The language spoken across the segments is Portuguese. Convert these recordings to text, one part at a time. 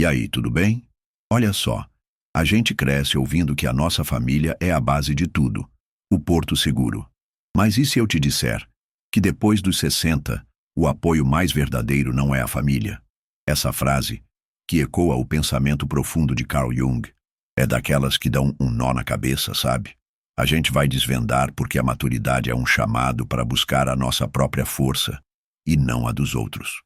E aí, tudo bem? Olha só, a gente cresce ouvindo que a nossa família é a base de tudo, o porto seguro. Mas e se eu te disser que depois dos 60, o apoio mais verdadeiro não é a família? Essa frase, que ecoa o pensamento profundo de Carl Jung, é daquelas que dão um nó na cabeça, sabe? A gente vai desvendar porque a maturidade é um chamado para buscar a nossa própria força e não a dos outros.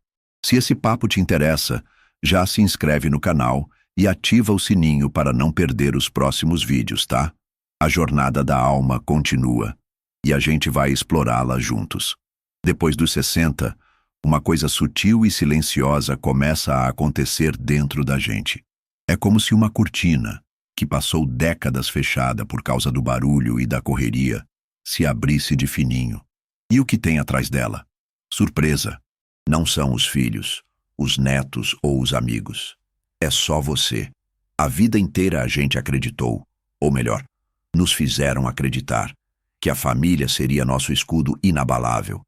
Se esse papo te interessa, já se inscreve no canal e ativa o sininho para não perder os próximos vídeos, tá? A jornada da alma continua e a gente vai explorá-la juntos. Depois dos 60, uma coisa sutil e silenciosa começa a acontecer dentro da gente. É como se uma cortina, que passou décadas fechada por causa do barulho e da correria, se abrisse de fininho. E o que tem atrás dela? Surpresa. Não são os filhos, os netos ou os amigos. É só você. A vida inteira a gente acreditou, ou melhor, nos fizeram acreditar, que a família seria nosso escudo inabalável.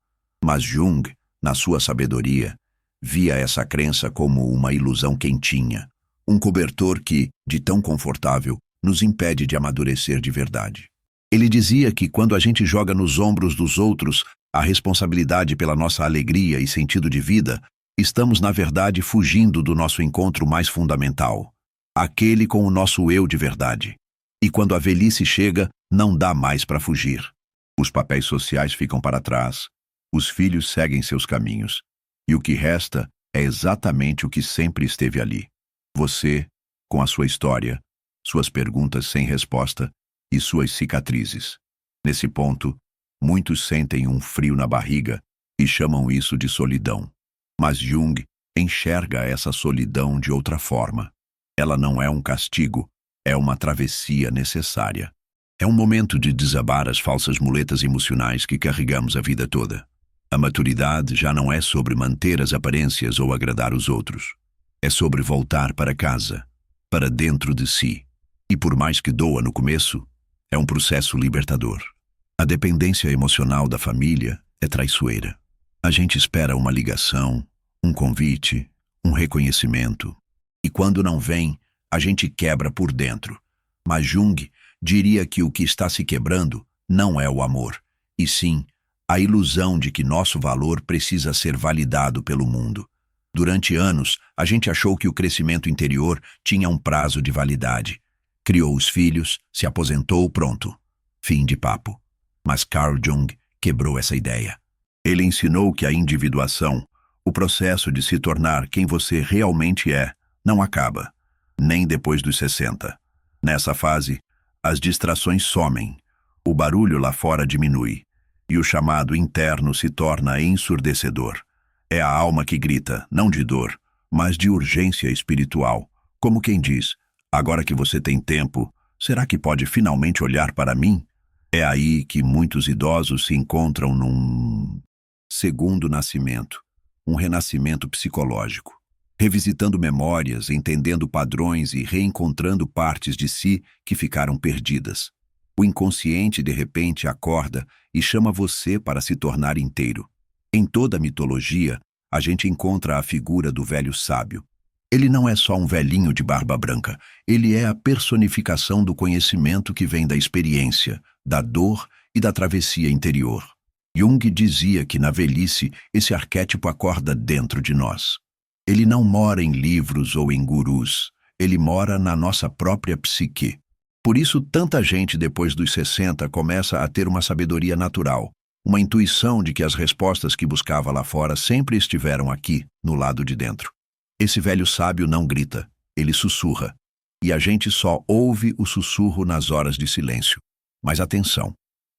Mas Jung, na sua sabedoria, via essa crença como uma ilusão quentinha, um cobertor que, de tão confortável, nos impede de amadurecer de verdade. Ele dizia que quando a gente joga nos ombros dos outros a responsabilidade pela nossa alegria e sentido de vida, estamos, na verdade, fugindo do nosso encontro mais fundamental, aquele com o nosso eu de verdade. E quando a velhice chega, não dá mais para fugir. Os papéis sociais ficam para trás, os filhos seguem seus caminhos, e o que resta é exatamente o que sempre esteve ali. Você, com a sua história, suas perguntas sem resposta e suas cicatrizes. Nesse ponto, muitos sentem um frio na barriga e chamam isso de solidão. Mas Jung enxerga essa solidão de outra forma. Ela não é um castigo, é uma travessia necessária. É um momento de desabar as falsas muletas emocionais que carregamos a vida toda. A maturidade já não é sobre manter as aparências ou agradar os outros. É sobre voltar para casa, para dentro de si. E por mais que doa no começo, é um processo libertador. A dependência emocional da família é traiçoeira. A gente espera uma ligação, um convite, um reconhecimento. E quando não vem, a gente quebra por dentro. Mas Jung diria que o que está se quebrando não é o amor, e sim a ilusão de que nosso valor precisa ser validado pelo mundo. Durante anos, a gente achou que o crescimento interior tinha um prazo de validade. Criou os filhos, se aposentou, pronto. Fim de papo. Mas Carl Jung quebrou essa ideia. Ele ensinou que a individuação, o processo de se tornar quem você realmente é, não acaba, nem depois dos 60. Nessa fase, as distrações somem, o barulho lá fora diminui, e o chamado interno se torna ensurdecedor. É a alma que grita, não de dor, mas de urgência espiritual. Como quem diz, agora que você tem tempo, será que pode finalmente olhar para mim? É aí que muitos idosos se encontram num segundo nascimento, um renascimento psicológico, revisitando memórias, entendendo padrões e reencontrando partes de si que ficaram perdidas. O inconsciente, de repente, acorda e chama você para se tornar inteiro. Em toda a mitologia, a gente encontra a figura do velho sábio. Ele não é só um velhinho de barba branca, ele é a personificação do conhecimento que vem da experiência, da dor e da travessia interior. Jung dizia que na velhice esse arquétipo acorda dentro de nós. Ele não mora em livros ou em gurus, ele mora na nossa própria psique. Por isso, tanta gente depois dos 60 começa a ter uma sabedoria natural, uma intuição de que as respostas que buscava lá fora sempre estiveram aqui, no lado de dentro. Esse velho sábio não grita, ele sussurra, e a gente só ouve o sussurro nas horas de silêncio. Mas atenção,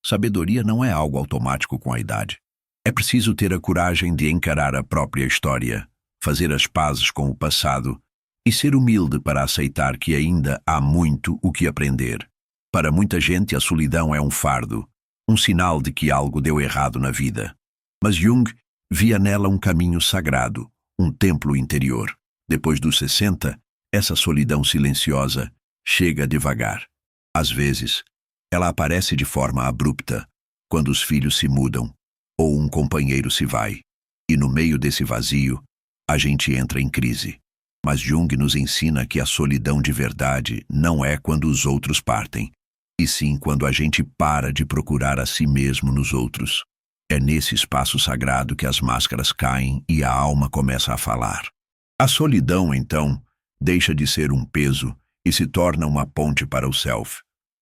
sabedoria não é algo automático com a idade. É preciso ter a coragem de encarar a própria história, fazer as pazes com o passado e ser humilde para aceitar que ainda há muito o que aprender. Para muita gente, a solidão é um fardo, um sinal de que algo deu errado na vida. Mas Jung via nela um caminho sagrado, um templo interior. Depois dos 60, essa solidão silenciosa chega devagar. Às vezes, ela aparece de forma abrupta, quando os filhos se mudam, ou um companheiro se vai, e no meio desse vazio, a gente entra em crise. Mas Jung nos ensina que a solidão de verdade não é quando os outros partem, e sim quando a gente para de procurar a si mesmo nos outros. É nesse espaço sagrado que as máscaras caem e a alma começa a falar. A solidão, então, deixa de ser um peso e se torna uma ponte para o self.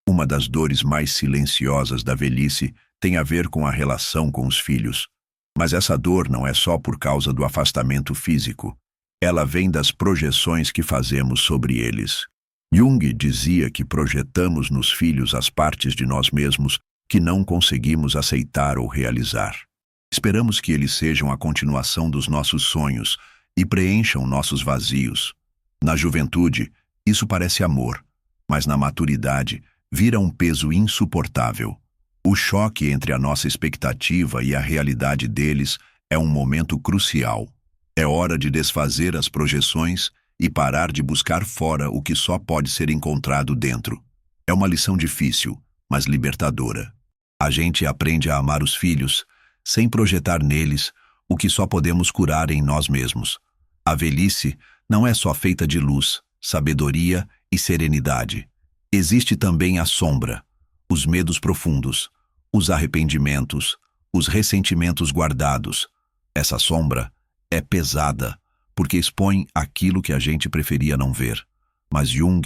Uma das dores mais silenciosas da velhice tem a ver com a relação com os filhos. Mas essa dor não é só por causa do afastamento físico. Ela vem das projeções que fazemos sobre eles. Jung dizia que projetamos nos filhos as partes de nós mesmos que não conseguimos aceitar ou realizar. Esperamos que eles sejam a continuação dos nossos sonhos e preencham nossos vazios. Na juventude, isso parece amor, mas na maturidade, vira um peso insuportável. O choque entre a nossa expectativa e a realidade deles é um momento crucial. É hora de desfazer as projeções e parar de buscar fora o que só pode ser encontrado dentro. É uma lição difícil, mas libertadora. A gente aprende a amar os filhos, sem projetar neles o que só podemos curar em nós mesmos. A velhice não é só feita de luz, sabedoria e serenidade. Existe também a sombra, os medos profundos, os arrependimentos, os ressentimentos guardados. Essa sombra é pesada, porque expõe aquilo que a gente preferia não ver. Mas Jung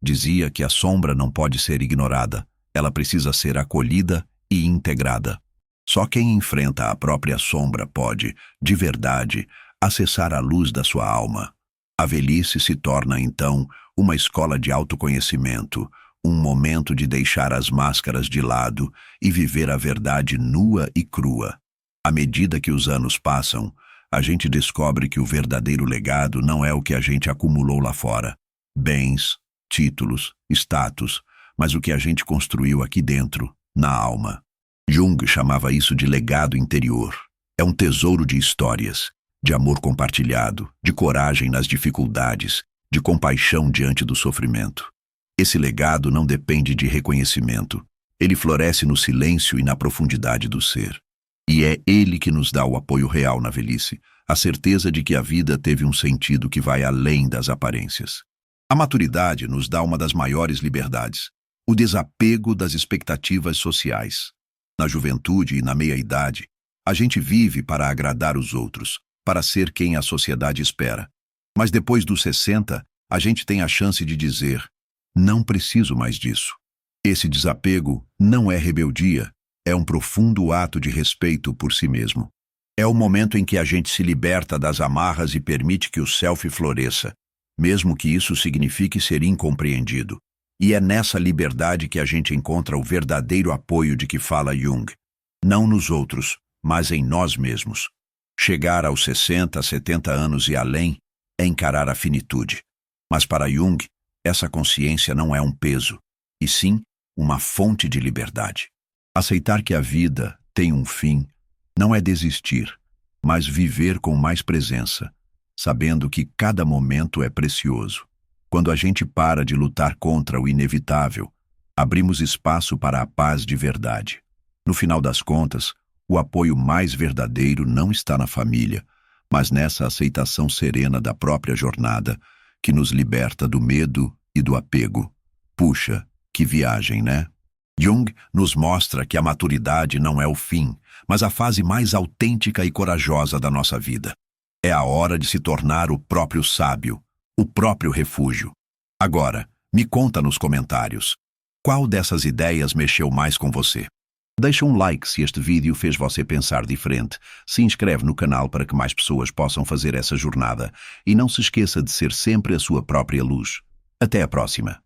dizia que a sombra não pode ser ignorada, ela precisa ser acolhida e integrada. Só quem enfrenta a própria sombra pode, de verdade, acessar a luz da sua alma. A velhice se torna, então, uma escola de autoconhecimento, um momento de deixar as máscaras de lado e viver a verdade nua e crua. À medida que os anos passam, a gente descobre que o verdadeiro legado não é o que a gente acumulou lá fora. Bens, títulos, status, mas o que a gente construiu aqui dentro, na alma. Jung chamava isso de legado interior. É um tesouro de histórias, de amor compartilhado, de coragem nas dificuldades, de compaixão diante do sofrimento. Esse legado não depende de reconhecimento. Ele floresce no silêncio e na profundidade do ser. E é ele que nos dá o apoio real na velhice, a certeza de que a vida teve um sentido que vai além das aparências. A maturidade nos dá uma das maiores liberdades, o desapego das expectativas sociais. Na juventude e na meia-idade, a gente vive para agradar os outros, para ser quem a sociedade espera. Mas depois dos 60, a gente tem a chance de dizer: não preciso mais disso. Esse desapego não é rebeldia, é um profundo ato de respeito por si mesmo. É o momento em que a gente se liberta das amarras e permite que o self floresça, mesmo que isso signifique ser incompreendido. E é nessa liberdade que a gente encontra o verdadeiro apoio de que fala Jung. Não nos outros, mas em nós mesmos. Chegar aos 60, 70 anos e além é encarar a finitude. Mas para Jung, essa consciência não é um peso, e sim uma fonte de liberdade. Aceitar que a vida tem um fim não é desistir, mas viver com mais presença, sabendo que cada momento é precioso. Quando a gente para de lutar contra o inevitável, abrimos espaço para a paz de verdade. No final das contas, o apoio mais verdadeiro não está na família, mas nessa aceitação serena da própria jornada, que nos liberta do medo e do apego. Puxa, que viagem, né? Jung nos mostra que a maturidade não é o fim, mas a fase mais autêntica e corajosa da nossa vida. É a hora de se tornar o próprio sábio, o próprio refúgio. Agora, me conta nos comentários, qual dessas ideias mexeu mais com você? Deixa um like se este vídeo fez você pensar diferente, se inscreve no canal para que mais pessoas possam fazer essa jornada e não se esqueça de ser sempre a sua própria luz. Até a próxima!